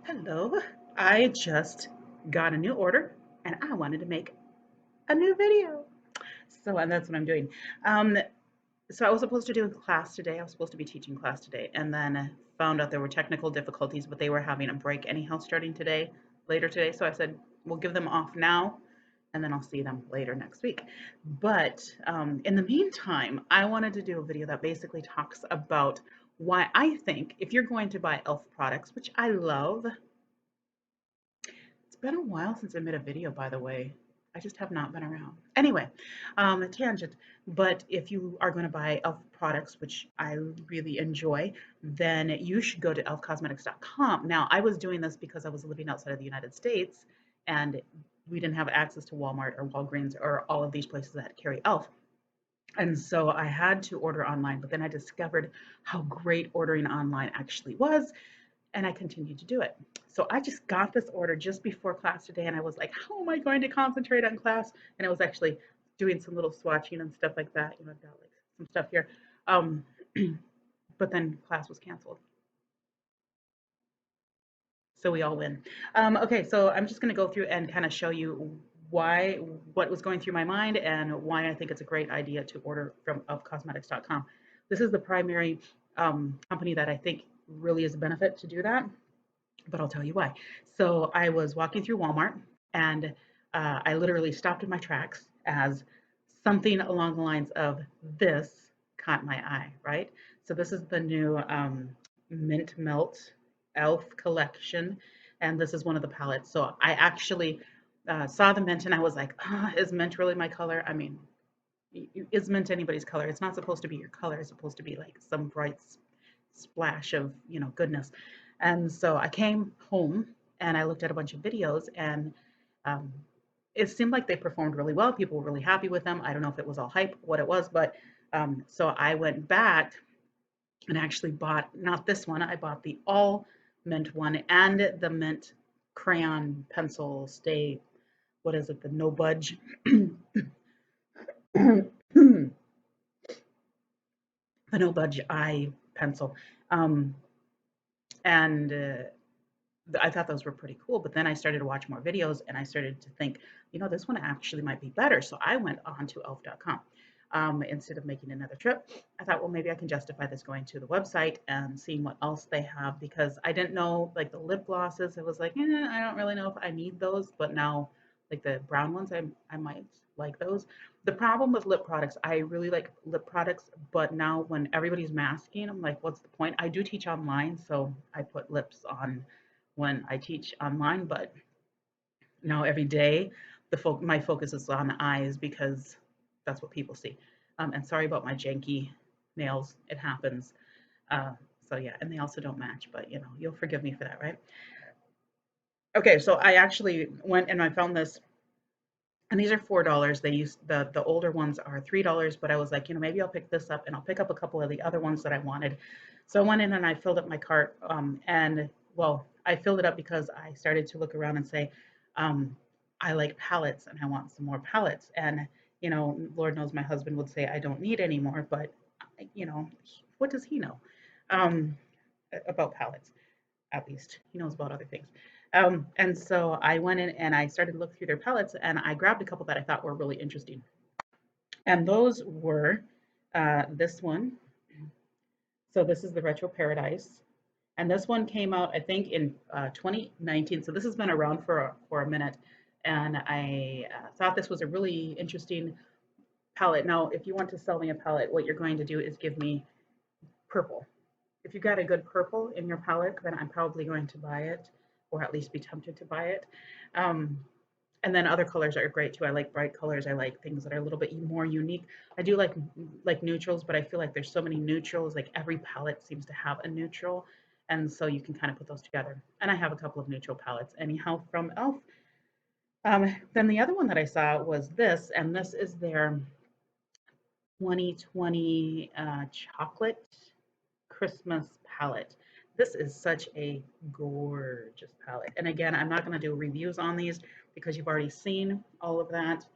Hello, I just got a new order and I wanted to make a new video. And that's what I'm doing. Um, so I was supposed to do a class today. I was supposed to be teaching class today and then found out there were technical difficulties, but they were having a break anyhow starting today, later today. So I said, we'll give them off now and then I'll see them later next week. But in the meantime, I wanted to do a video that basically talks about why I think if you're going to buy e.l.f. products, which I love. It's been a while since I made a video, by the way. I just have not been around. Anyway, a tangent. But if you are going to buy e.l.f. products, which I really enjoy, then you should go to e.l.f.cosmetics.com. Now, I was doing this because I was living outside of the United States and we didn't have access to Walmart or Walgreens or all of these places that carry e.l.f. And so I had to order online, but then I discovered how great ordering online actually was and I continued to do it. So I just got this order just before class today, and I was like, how am I going to concentrate on class? And I was actually doing some little swatching and stuff like that. I've got like some stuff here. Um, but then class was canceled. So we all win. Okay, so I'm just going to go through and kind of show you why, what was going through my mind, and why I think it's a great idea to order from ofcosmetics.com. This is the primary company that I think really is a benefit to do that, but I'll tell you why. So I was walking through Walmart and I literally stopped in my tracks as something along the lines of this caught my eye, right? So this is the new Mint Melt e.l.f. collection, and this is one of the palettes. So I actually saw the mint and I was like, oh, is mint really my color? I mean, is mint anybody's color? It's not supposed to be your color. It's supposed to be like some bright splash of, goodness. And so I came home and I looked at a bunch of videos and um, it seemed like they performed really well. People were really happy with them. I don't know if it was all hype, what it was, but so I went back and actually bought not this one. I bought the all mint one and the mint crayon pencil stay. What is it? The no budge. The no budge eye pencil. Um, and I thought those were pretty cool. But then I started to watch more videos and I started to think, this one actually might be better. So I went on to e.l.f.com. Instead of making another trip, I thought, well, maybe I can justify this going to the website and seeing what else they have, because I didn't know, like the lip glosses. It was like, I don't really know if I need those. But now, like the brown ones, I might like those. The problem with lip products, I really like lip products, but now when everybody's masking, I'm like, what's the point? I do teach online, so I put lips on when I teach online, but now every day my focus is on the eyes because that's what people see. And sorry about my janky nails, it happens. Uh, so yeah, and they also don't match, but you'll forgive me for that, right? Okay, so I actually went and I found this, and these are $4. They use the older ones are $3, but I was like, maybe I'll pick this up and I'll pick up a couple of the other ones that I wanted. So I went in and I filled up my cart, and well, I filled it up because I started to look around and say, um, I like palettes and I want some more palettes. And Lord knows my husband would say I don't need any more, but you know, what does he know um, about palettes? At least he knows about other things. And so I went in and I started to look through their palettes and I grabbed a couple that I thought were really interesting. And those were this one. So this is the Retro Paradise. And this one came out, I think, in 2019. So this has been around for a minute. And I thought this was a really interesting palette. Now, if you want to sell me a palette, what you're going to do is give me purple. If you've got a good purple in your palette, then I'm probably going to buy it, or at least be tempted to buy it. Um, and then other colors are great too. I like bright colors. I like things that are a little bit more unique. I do like neutrals, but I feel like there's so many neutrals. Like every palette seems to have a neutral, and so you can kind of put those together. And I have a couple of neutral palettes anyhow from e.l.f. Then the other one that I saw was this, and this is their 2020 chocolate Christmas palette. This is such a gorgeous palette. And again, I'm not going to do reviews on these because you've already seen all of that.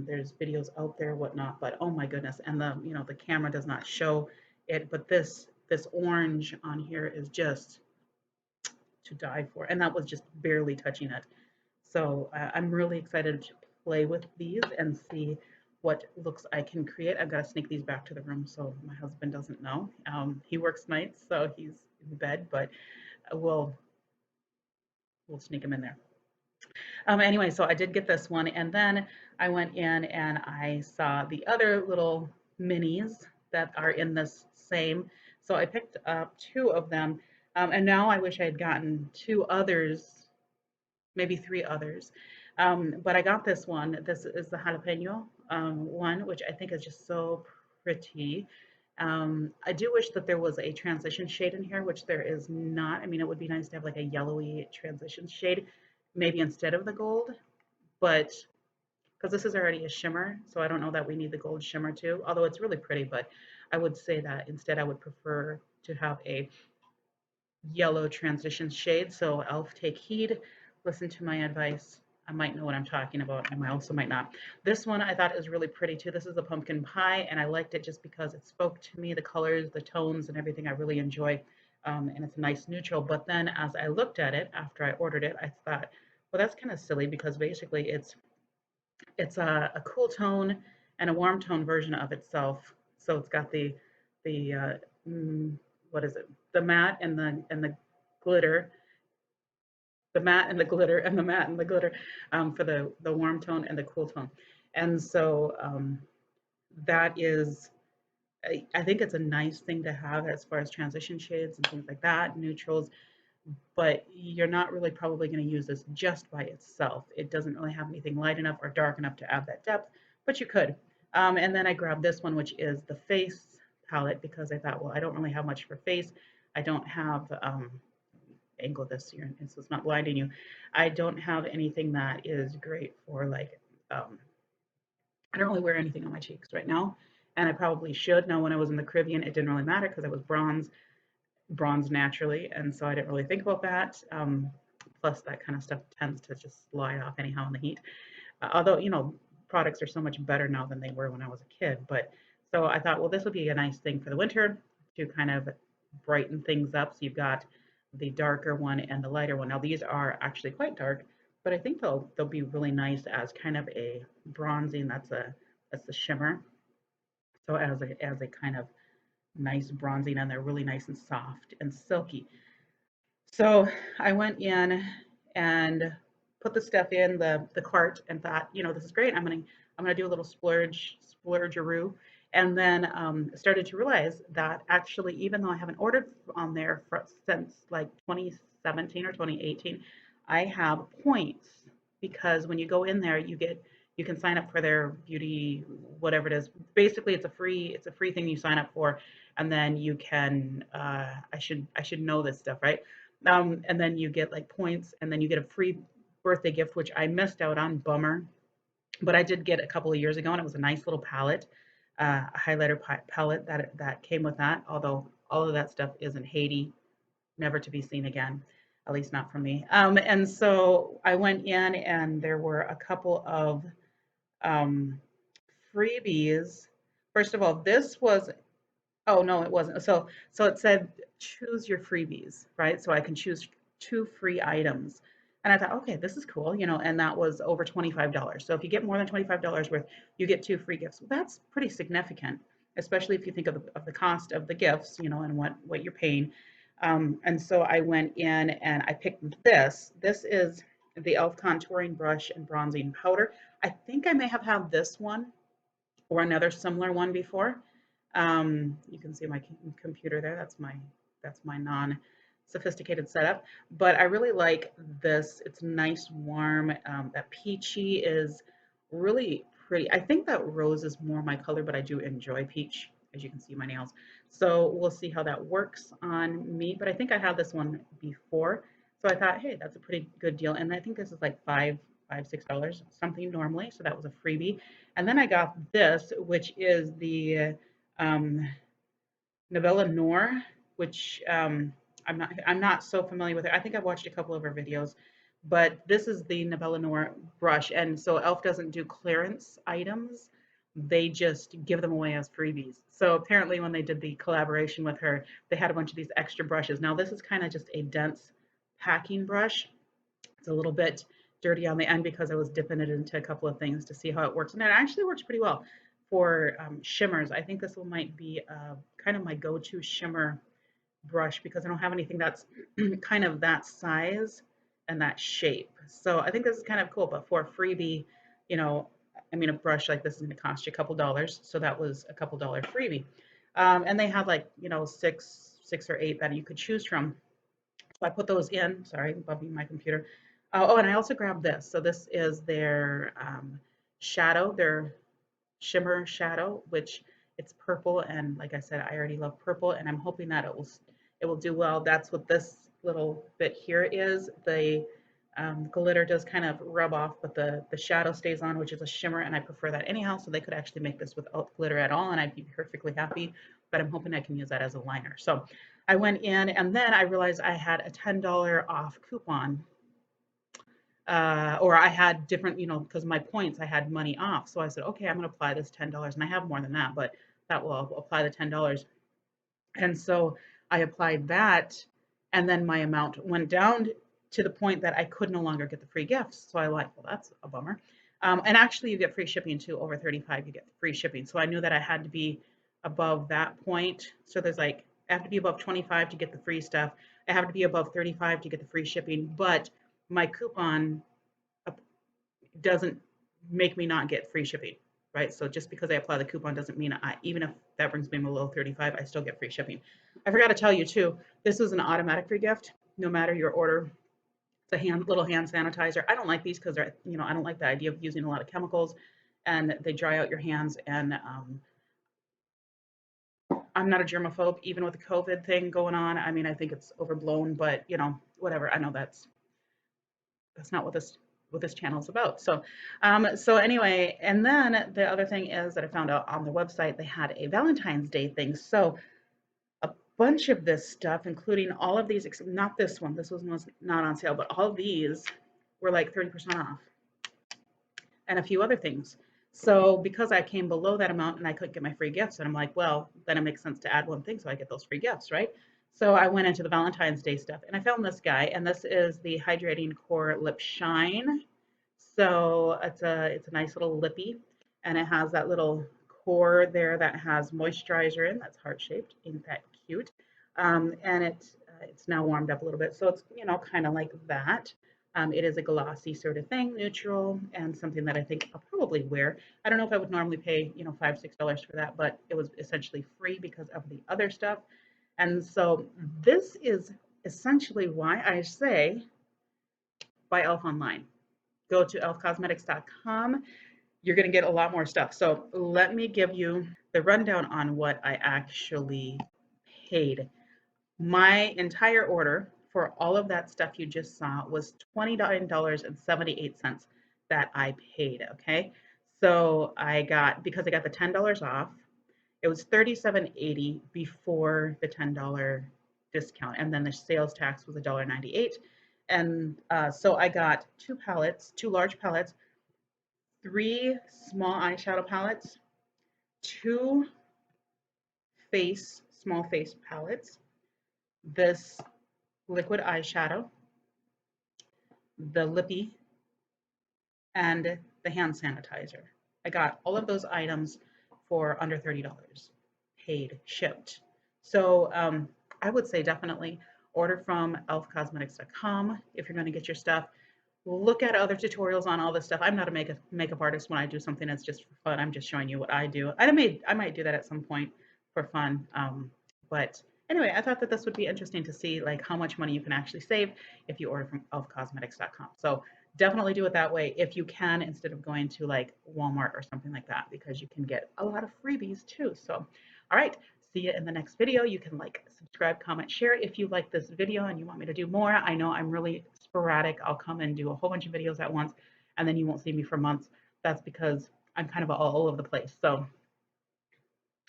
There's videos out there, whatnot, but oh my goodness. And the camera does not show it, but this orange on here is just to die for, and that was just barely touching it. So I'm really excited to play with these and see what looks I can create. I've got to sneak these back to the room so my husband doesn't know. He works nights, so he's in bed, but we'll sneak him in there. Anyway, so I did get this one, and then I went in and I saw the other little minis that are in this same. So I picked up two of them, and now I wish I had gotten two others, maybe three others. But I got this one. This is the jalapeno one, which I think is just so pretty. I do wish that there was a transition shade in here, which there is not. I mean, it would be nice to have like a yellowy transition shade, maybe instead of the gold, but because this is already a shimmer, so I don't know that we need the gold shimmer too, although it's really pretty, but I would say that instead I would prefer to have a yellow transition shade. So e.l.f. take heed, listen to my advice. I might know what I'm talking about. I also might not. This one I thought is really pretty too. This is a pumpkin pie, and I liked it just because it spoke to me, the colors, the tones, and everything I really enjoy. And it's a nice neutral. But then as I looked at it after I ordered it, I thought, well, that's kind of silly because basically it's a cool tone and a warm tone version of itself. So it's got the what is it? The matte and the glitter, the matte and the glitter, and the matte and the glitter for the warm tone and the cool tone. And so that is, I think it's a nice thing to have as far as transition shades and things like that, neutrals, but you're not really probably going to use this just by itself. It doesn't really have anything light enough or dark enough to add that depth, but you could. And then I grabbed this one, which is the face palette, because I thought, well, I don't really have much for face. I don't have, angle this here, and so it's not blinding you. I don't have anything that is great for like, I don't really wear anything on my cheeks right now, and I probably should. Now, when I was in the Caribbean, it didn't really matter because I was bronze naturally, and so I didn't really think about that. Plus, that kind of stuff tends to just slide off anyhow in the heat. Although, products are so much better now than they were when I was a kid. But so I thought, well, this would be a nice thing for the winter to kind of brighten things up. So you've got the darker one and the lighter one. Now these are actually quite dark, but I think they'll be really nice as kind of a bronzing. That's the shimmer. So as a kind of nice bronzing, and they're really nice and soft and silky. So I went in and put the stuff in the cart and thought, this is great. I'm gonna do a little splurgeroo, and then started to realize that actually, even though I haven't ordered on there since like 2017 or 2018, I have points because when you go in there, you can sign up for their beauty, whatever it is. Basically, it's a free thing you sign up for, and then you can I should know this stuff, right? And then you get like points, and then you get a free birthday gift, which I missed out on. Bummer. But I did get a couple of years ago, and it was a nice little palette, a highlighter palette that came with that. Although all of that stuff is in Haiti, never to be seen again, at least not for me. And so I went in, and there were a couple of um, freebies. First of all, this was, oh no, it wasn't. So it said choose your freebies, right? So I can choose two free items. And I thought, okay, this is cool, and that was over $25. So if you get more than $25 worth, you get two free gifts. Well, that's pretty significant, especially if you think of the cost of the gifts, and what you're paying. And so I went in and I picked this. This is the e.l.f. contouring brush and bronzing powder. I think I may have had this one or another similar one before. You can see my computer there. That's my non-sophisticated setup. But I really like this. It's nice, warm. That peachy is really pretty. I think that rose is more my color, but I do enjoy peach, as you can see my nails. So we'll see how that works on me. But I think I had this one before. So I thought, hey, that's a pretty good deal. And I think this is like $6 something normally. So that was a freebie. And then I got this, which is the um, Novella Noir, which I'm not so familiar with it. I think I've watched a couple of her videos, but this is the Novella Noir brush, and so e.l.f. doesn't do clearance items; they just give them away as freebies. So apparently, when they did the collaboration with her, they had a bunch of these extra brushes. Now this is kind of just a dense packing brush. It's a little bit dirty on the end because I was dipping it into a couple of things to see how it works. And it actually works pretty well for shimmers. I think this one might be kind of my go-to shimmer brush because I don't have anything that's kind of that size and that shape. So I think this is kind of cool, but for a freebie, you know, I mean, a brush like this is going to cost you a couple dollars. So that was a couple dollar freebie. And they had like, you know, six or eight that you could choose from. So I put those in. Sorry, bumping my computer. Oh, and I also grabbed this. So this is their shadow, their shimmer shadow, which it's purple. And like I said, I already love purple, and I'm hoping that it will do well. That's what this little bit here is. The glitter does kind of rub off, but the shadow stays on, which is a shimmer, and I prefer that anyhow. So they could actually make this without glitter at all, and I'd be perfectly happy. But I'm hoping I can use that as a liner. So I went in, and then I realized I had a $10 off coupon, or I had different, you know, because my points, I had money off. So I said, okay, I'm going to apply this $10, and I have more than that, but that will apply the $10. And so I applied that, and then my amount went down to the point that I could no longer get the free gifts. So I like, well, that's a bummer. And actually, you get free shipping too. Over 35, you get free shipping. So I knew that I had to be above that point. So there's like, I have to be above 25 to get the free stuff. I have to be above 35 to get the free shipping. But my coupon doesn't make me not get free shipping, right? So just because I apply the coupon doesn't mean even if that brings me below 35, I still get free shipping. I forgot to tell you too, this is an automatic free gift, no matter your order. It's a little hand sanitizer. I don't like these because they're, you know, I don't like the idea of using a lot of chemicals and they dry out your hands. And I'm not a germaphobe, even with the COVID thing going on. I mean, I think it's overblown, but you know, whatever. I know that's not what this channel is about. So anyway, and then the other thing is that I found out on the website they had a Valentine's Day thing. So a bunch of this stuff, including all of these, not this one. This was not on sale, but all of these were like 30% off, and a few other things. So because I came below that amount and I couldn't get my free gifts, and I'm like, well, then it makes sense to add one thing so I get those free gifts, right? So I went into the Valentine's Day stuff and I found this guy, and this is the Hydrating Core Lip Shine. So it's a nice little lippy, and it has that little core there that has moisturizer in. That's heart shaped. Ain't that cute? And it's now warmed up a little bit, so it's, you know, kind of like that. It is a glossy sort of thing, neutral, and something that I think I'll probably wear. I don't know if I would normally pay, you know, $5, $6 for that, but it was essentially free because of the other stuff. And so this is essentially why I say buy e.l.f. online. Go to e.l.f.cosmetics.com. You're going to get a lot more stuff. So let me give you the rundown on what I actually paid. My entire order for all of that stuff you just saw was $29.78 that I paid. Okay. So because I got the $10 off, it was $37.80 before the $10 discount. And then the sales tax was $1.98. And so I got two large palettes, three small eyeshadow palettes, two small face palettes, this liquid eyeshadow, the lippy, and the hand sanitizer. I got all of those items for under $30, paid, shipped. So I would say definitely order from e.l.f.cosmetics.com if you're going to get your stuff. Look at other tutorials on all this stuff. I'm not a makeup artist. When I do something that's just for fun, I'm just showing you what I do. I might do that at some point for fun. But anyway, I thought that this would be interesting to see like how much money you can actually save if you order from e.l.f.cosmetics.com. So definitely do it that way if you can, instead of going to like Walmart or something like that, because you can get a lot of freebies too. So, all right. See you in the next video. You can like, subscribe, comment, share if you like this video and you want me to do more. I know I'm really sporadic. I'll come and do a whole bunch of videos at once, and then you won't see me for months. That's because I'm kind of all over the place. So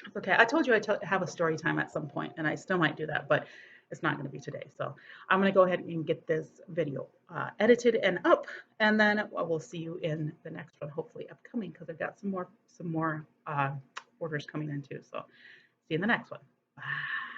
it's okay. I told you I'd have a story time at some point, and I still might do that, but it's not going to be today. So I'm going to go ahead and get this video edited and up, and then we'll see you in the next one, hopefully upcoming, because I've got some more orders coming in too. So see you in the next one. Bye.